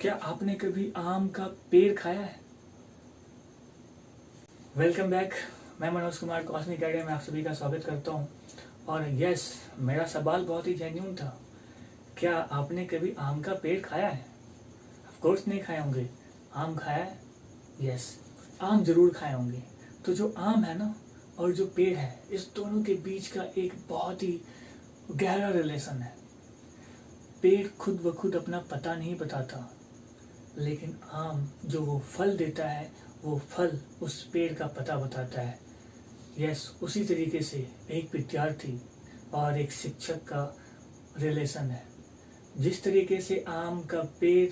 क्या आपने कभी आम का पेड़ खाया है? Welcome back. मैं मनोज कुमार कॉस्मिक आइडिया में आप सभी का स्वागत करता हूँ। और यस, मेरा सवाल बहुत ही जेन्युइन था। क्या आपने कभी आम का पेड़ खाया है? ऑफ कोर्स नहीं खाए होंगे। आम खाया है? यस, आम जरूर खाए होंगे। तो जो आम है ना और जो पेड़ है, इस दोनों के बीच का एक बहुत ही गहरा रिलेशन है। पेड़ खुद ब खुद अपना पता नहीं बताता, लेकिन आम जो वो फल देता है, वो फल उस पेड़ का पता बताता है। यस, उसी तरीके से एक विद्यार्थी और एक शिक्षक का रिलेशन है। जिस तरीके से आम का पेड़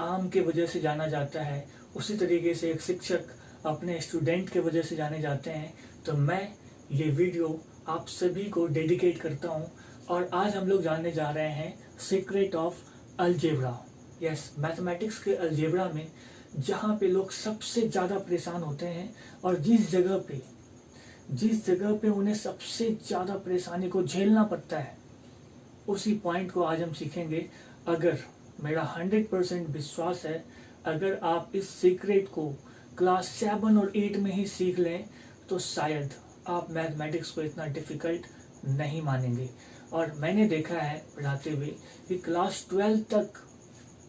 आम के वजह से जाना जाता है, उसी तरीके से एक शिक्षक अपने स्टूडेंट के वजह से जाने जाते हैं। तो मैं ये वीडियो आप सभी को डेडिकेट करता हूँ। और आज हम लोग जानने जा रहे हैं secret of algebra. Yes, mathematics के अलजेब्रा में जहाँ पे लोग सबसे ज़्यादा परेशान होते हैं और जिस जगह पे उन्हें सबसे ज़्यादा परेशानी को झेलना पड़ता है, उसी पॉइंट को आज हम सीखेंगे। अगर मेरा 100% विश्वास है, अगर आप इस सीक्रेट को क्लास 7 और 8 में ही सीख लें तो शायद आप मैथमेटिक्स को इतना डिफ़िकल्ट नहीं मानेंगे। और मैंने देखा है पढ़ाते हुए कि क्लास 12 तक,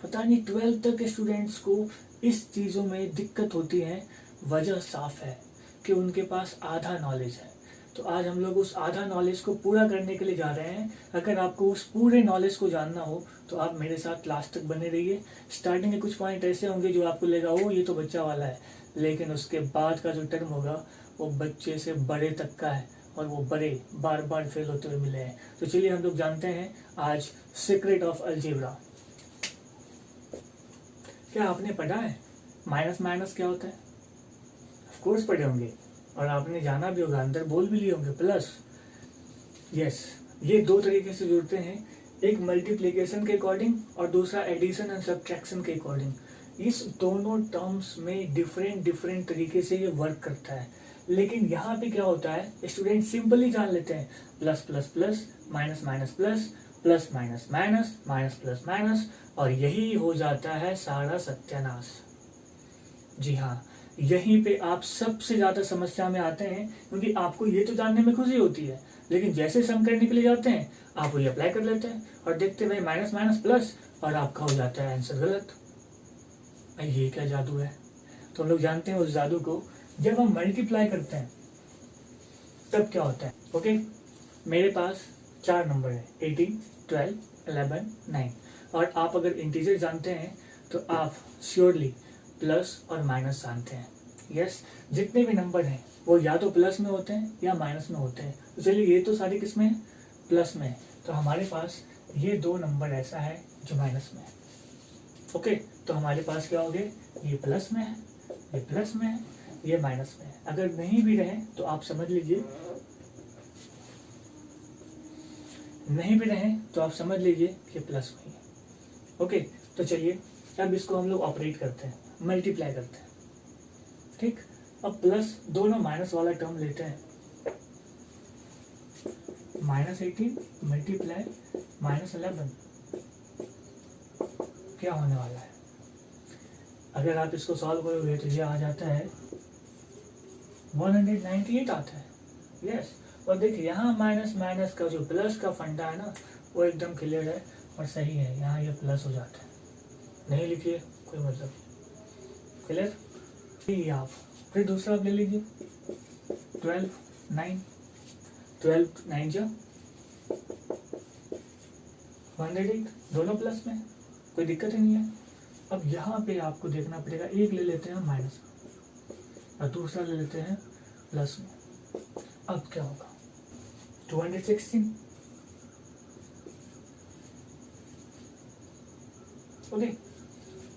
पता नहीं 12 तक स्टूडेंट्स को इस चीज़ों में दिक्कत होती है। वजह साफ है कि उनके पास आधा नॉलेज है। तो आज हम लोग उस आधा नॉलेज को पूरा करने के लिए जा रहे हैं। अगर आपको उस पूरे नॉलेज को जानना हो तो आप मेरे साथ लास्ट तक बने रहिए। स्टार्टिंग के कुछ पॉइंट ऐसे होंगे जो आपको लगेगा ओ ये तो बच्चा वाला है, लेकिन उसके बाद का जो टर्म होगा वो बच्चे से बड़े तक का है, और वो बड़े बार बार फेल होते हुए मिले हैं। तो चलिए हम लोग जानते हैं आज सीक्रेट ऑफ अलजेब्रा। क्या आपने पढ़ा है माइनस माइनस क्या होता है? ऑफ कोर्स पढ़े होंगे, और आपने जाना भी होगा, अंदर बोल भी लिए होंगे प्लस। यस, ये दो तरीके से जुड़ते हैं, एक मल्टीप्लिकेशन के अकॉर्डिंग और दूसरा एडिशन एंड सब्ट्रैक्शन के अकॉर्डिंग। इस दोनों टर्म्स में डिफरेंट तरीके से ये वर्क करता है। लेकिन यहाँ पे क्या होता है, स्टूडेंट सिंपली जान लेते हैं plus plus plus, minus minus plus, plus minus minus, minus plus minus, और यही हो जाता है सारा सत्यानाश। जी हाँ, यहीं पे आप सबसे ज्यादा समस्या में आते हैं, क्योंकि आपको ये तो जानने में खुशी होती है, लेकिन जैसे सम करने के लिए जाते हैं आप वही अप्लाई कर लेते हैं और देखते भाई माइनस माइनस प्लस, और आपका हो जाता है आंसर गलत। भाई ये क्या जादू है? तो हम लोग जानते हैं उस जादू को। जब हम मल्टीप्लाई करते हैं तब क्या होता है? ओके, मेरे पास 4 नंबर है, 18, 12, 11, 9, और आप अगर इंटीजर जानते हैं तो आप श्योरली प्लस और माइनस जानते हैं। यस, जितने भी नंबर हैं वो या तो प्लस में होते हैं या माइनस में होते हैं। तो चलिए, ये तो सारी किस में है? प्लस में है। तो हमारे पास ये 2 नंबर ऐसा है जो माइनस में है। ओके, तो हमारे पास क्या हो गए? ये प्लस में है, ये प्लस में है, ये माइनस में है। अगर नहीं भी रहे तो आप समझ लीजिए, नहीं भी रहे तो आप समझ लीजिए कि प्लस में ही है। ओके, तो चलिए अब इसको हम लोग ऑपरेट करते हैं, मल्टीप्लाई करते हैं। ठीक, अब प्लस दोनों माइनस वाला टर्म लेते हैं, -18 मल्टीप्लाई -11, क्या होने वाला है? अगर आप इसको सॉल्व करोगे तो ये आ जाता है 198 आता है। यस, और देखिए यहाँ माइनस माइनस का जो प्लस का फंडा है ना, वो एकदम क्लियर है और सही है। यहाँ ये प्लस हो जाता है, नहीं लिखिए कोई मतलब, क्लियर? ये आप फिर दूसरा आप ले लीजिए, 12, 9, 12 9 जा 108, दोनों प्लस में, कोई दिक्कत ही नहीं है। अब यहाँ पे आपको देखना पड़ेगा, एक ले लेते हैं माइनस और दूसरा ले लेते हैं प्लस में। अब क्या होगा? 216। ओके,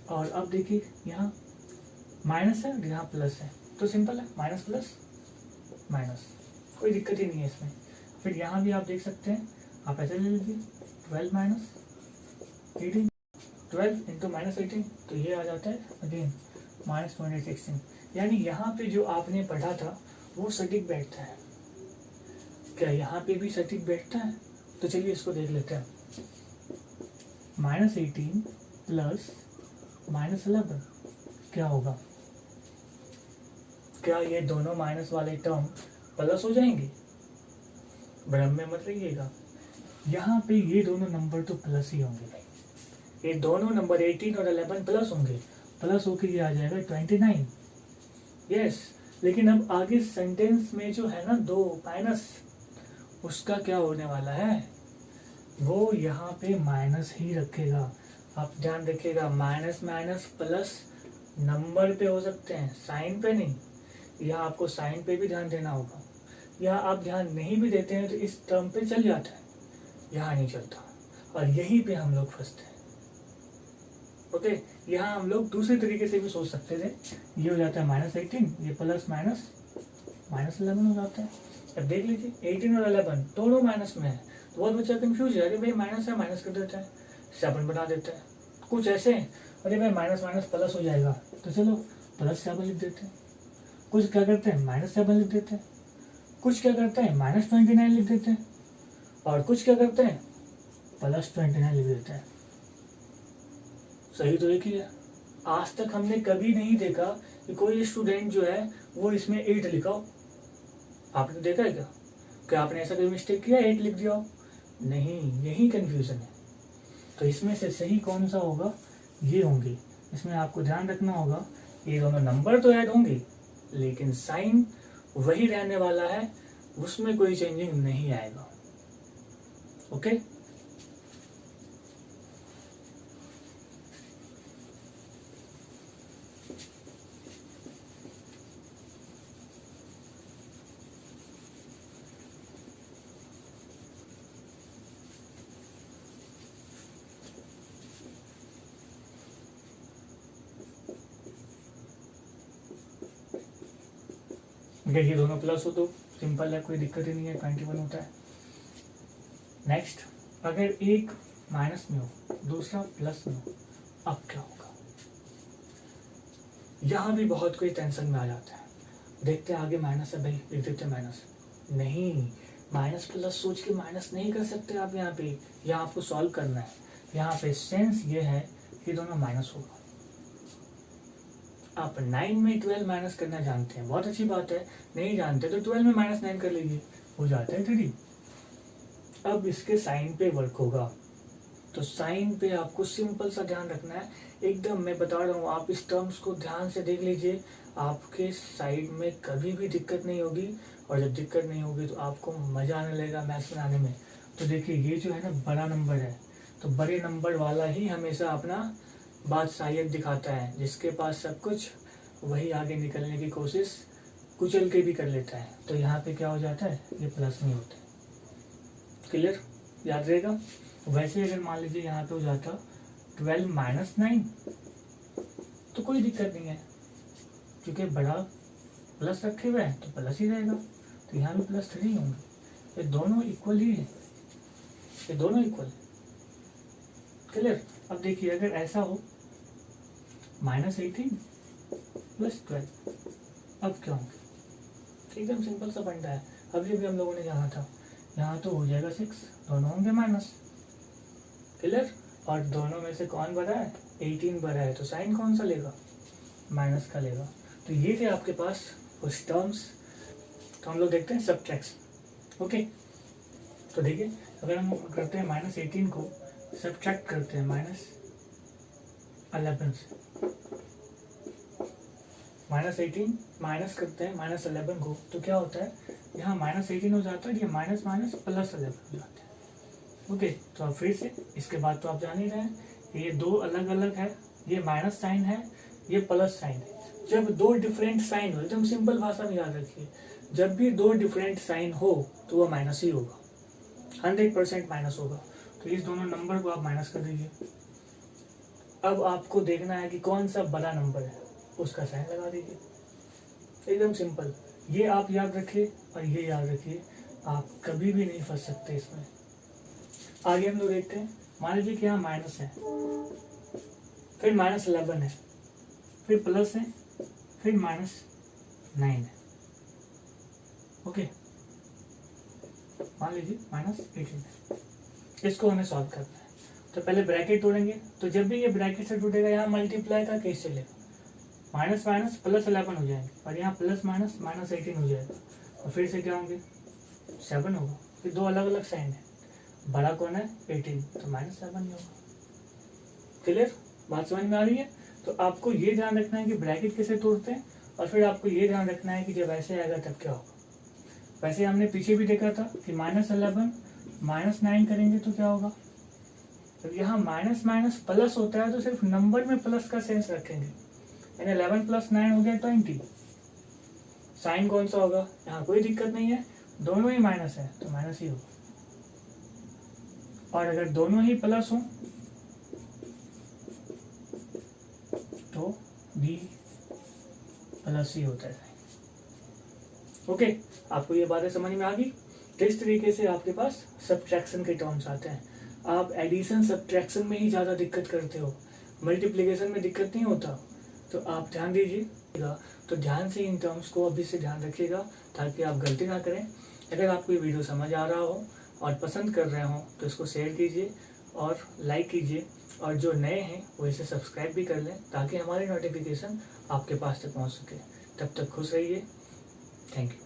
और अब देखिए यहाँ माइनस है और यहाँ प्लस है, तो सिंपल है, माइनस प्लस माइनस, कोई दिक्कत ही नहीं है इसमें। फिर यहाँ भी आप देख सकते हैं, आप ऐसे ले लीजिए 12 माइनस 18, 12 इंटू -18, तो ये आ जाता है अगेन -216। यानी यहाँ पे जो आपने पढ़ा था वो सटीक बैठता है। क्या यहाँ पे भी सटीक बैठता है? तो चलिए इसको देख लेते हैं। -18 प्लस -11 क्या होगा? क्या ये दोनों माइनस वाले टर्म प्लस हो जाएंगे? भ्रम में मत रहिएगा, यहाँ पे ये दोनों नंबर तो प्लस ही होंगे भाई, ये दोनों नंबर 18 और 11 प्लस होंगे, प्लस होके ये आ जाएगा 29। यस, लेकिन अब आगे सेंटेंस में जो है ना दो माइनस, उसका क्या होने वाला है? वो यहाँ पे माइनस ही रखेगा। आप ध्यान रखिएगा, माइनस माइनस प्लस नंबर पे हो सकते हैं, साइन पे नहीं। यहाँ आपको साइन पे भी ध्यान देना होगा, यहाँ आप ध्यान नहीं भी देते हैं तो इस टर्म पे चल जाता है, यहाँ नहीं चलता, और यहीं पे हम लोग फंसते हैं। ओके, यहाँ हम लोग दूसरे तरीके से भी सोच सकते थे, ये हो जाता है -18, ये प्लस माइनस -11 हो जाता है। अब देख लीजिए 18 और 11 दोनों माइनस में है, तो बहुत बच्चा कंफ्यूज है, अरे भाई माइनस है, माइनस कर देता है, 7 बना देता है। कुछ ऐसे अरे भाई माइनस माइनस प्लस हो जाएगा, तो चलो +7 लिख देते हैं। कुछ क्या करते हैं -7 लिख देते हैं, कुछ क्या करते हैं -29 लिख देते हैं, और कुछ क्या करते हैं +29 लिख देते हैं। सही तो एक ही है। आज तक हमने कभी नहीं देखा कि कोई स्टूडेंट जो है वो इसमें 8 लिखा हो। आपने देखा है क्या आपने ऐसा कोई मिस्टेक किया 8 लिख दिया हो? नहीं, यही कंफ्यूजन है। तो इसमें से सही कौन सा होगा? ये होंगे। इसमें आपको ध्यान रखना होगा, ये दोनों नंबर तो ऐड होंगे लेकिन साइन वही रहने वाला है, उसमें कोई चेंजिंग नहीं आएगा। ओके, अगर ये दोनों प्लस हो तो सिंपल है, कोई दिक्कत ही नहीं है, 21 होता है। नेक्स्ट, अगर एक माइनस में हो दूसरा प्लस में हो, अब क्या होगा? यहाँ भी बहुत कोई टेंशन में आ जाता है। देखते हैं आगे माइनस है भाई, लिख देते माइनस। नहीं, माइनस प्लस सोच के माइनस नहीं कर सकते आप। यहाँ आपको सॉल्व करना है। यहाँ पे सेंस ये है कि दोनों माइनस होगा। आप 9 में 12 माइनस करना जानते हैं, बहुत अच्छी बात है। नहीं जानते तो 12 में -9 कर लीजिए, हो जाता है 3। अब इसके साइन पे वर्क होगा, तो साइन पे आपको सिंपल सा ध्यान रखना है। एकदम मैं बता रहा हूँ, आप इस टर्म्स को ध्यान से देख लीजिए, आपके साइड में कभी भी दिक्कत नहीं होगी। और जब दिक्कत नहीं होगी तो आपको मजा आने लगेगा मैथ्स बनाने में। तो देखिए ये जो है ना बड़ा नंबर है, तो बड़े नंबर वाला ही हमेशा अपना बादशाहियत दिखाता है। जिसके पास सब कुछ, वही आगे निकलने की कोशिश कुचल के भी कर लेता है। तो यहाँ पे क्या हो जाता है, ये प्लस नहीं होता। क्लियर, याद रहेगा। वैसे अगर मान लीजिए यहाँ पे हो जाता 12 - 9, तो कोई दिक्कत नहीं है, क्योंकि बड़ा प्लस रखे हुए हैं तो प्लस ही रहेगा। तो यहाँ भी +3 होंगे। ये दोनों इक्वल ही है, ये दोनों इक्वल है। क्लियर। अब देखिए अगर ऐसा हो -18 + 12, अब क्या होंगे? एकदम सिंपल सा फंडा है, अभी भी हम लोगों ने जाना था। यहाँ तो हो जाएगा 6, दोनों होंगे माइनस। क्लियर। और दोनों में से कौन बड़ा है? 18 बड़ा है, तो साइन कौन सा लेगा? माइनस का लेगा। तो ये थे आपके पास कुछ टर्म्स। तो हम लोग देखते हैं सब्ट्रैक्शन। ओके, तो देखिए अगर हम करते हैं -18 को सब्ट्रैक्ट करते हैं -11 से, -18 माइनस करते हैं -11 को, तो क्या होता है, यहाँ -18 हो जाता है, ये माइनस माइनस +11 हो जाता है। ओके, तो अब फिर से इसके बाद तो आप जान ही रहे हैं, ये दो अलग अलग है, ये माइनस साइन है, ये प्लस साइन है। जब दो डिफरेंट साइन हो, एकदम सिंपल भाषा में याद रखिए, जब भी दो डिफरेंट साइन हो तो वो माइनस ही होगा, 100% माइनस होगा। तो इस दोनों नंबर को आप माइनस कर दीजिए। अब आपको देखना है कि कौन सा बड़ा नंबर है, उसका साइन लगा दीजिए। एकदम सिंपल, ये आप याद रखिए और ये याद रखिए, आप कभी भी नहीं फंस सकते इसमें। आगे हम लोग देखते हैं, मान लीजिए कि यहाँ माइनस है, फिर -11 है, फिर प्लस है, फिर -9 है। ओके, मान लीजिए -18 है, इसको हमें सॉल्व करना है। तो पहले ब्रैकेट तोड़ेंगे, तो जब भी ये ब्रैकेट से टूटेगा यहाँ मल्टीप्लाई का केस चलेगा, माइनस माइनस प्लस 11 हो जाएंगे, और यहाँ प्लस माइनस माइनस 18 हो जाएगा, और फिर से क्या होंगे 7 होगा। फिर दो अलग अलग साइन है, बड़ा कौन है 18, तो माइनस 7 ही होगा। क्लियर, बात समझ में आ रही है। तो आपको ये ध्यान रखना है कि ब्रैकेट कैसे तोड़ते हैं, और फिर आपको ये ध्यान रखना है कि जब ऐसे आएगा तब क्या होगा। वैसे हमने पीछे भी देखा था कि -11 -9 करेंगे तो क्या होगा। तो यहाँ माइनस माइनस प्लस होता है तो सिर्फ नंबर में प्लस का सेंस रखेंगे, यानी 11 + 9 हो गया 20। साइन कौन सा होगा, यहाँ कोई दिक्कत नहीं है, दोनों ही माइनस है तो माइनस ही होगा, और अगर दोनों ही प्लस हो तो b प्लस ही होता है। ओके, आपको ये बातें समझ में आ गई। तो इस तरीके से आपके पास सब्ट्रैक्शन के टर्म्स आते हैं। आप एडिशन सब्ट्रैक्शन में ही ज़्यादा दिक्कत करते हो, मल्टीप्लिकेशन में दिक्कत नहीं होता, तो आप ध्यान दीजिएगा। तो ध्यान से इन टर्म्स को अभी से ध्यान रखिएगा ताकि आप गलती ना करें। अगर आपको ये वीडियो समझ आ रहा हो और पसंद कर रहे हो तो इसको शेयर कीजिए और लाइक कीजिए, और जो नए हैं वो इसे सब्सक्राइब भी कर लें ताकि हमारी नोटिफिकेशन आपके पास तक पहुंच सके। तब तक खुश रहिए। Thank you.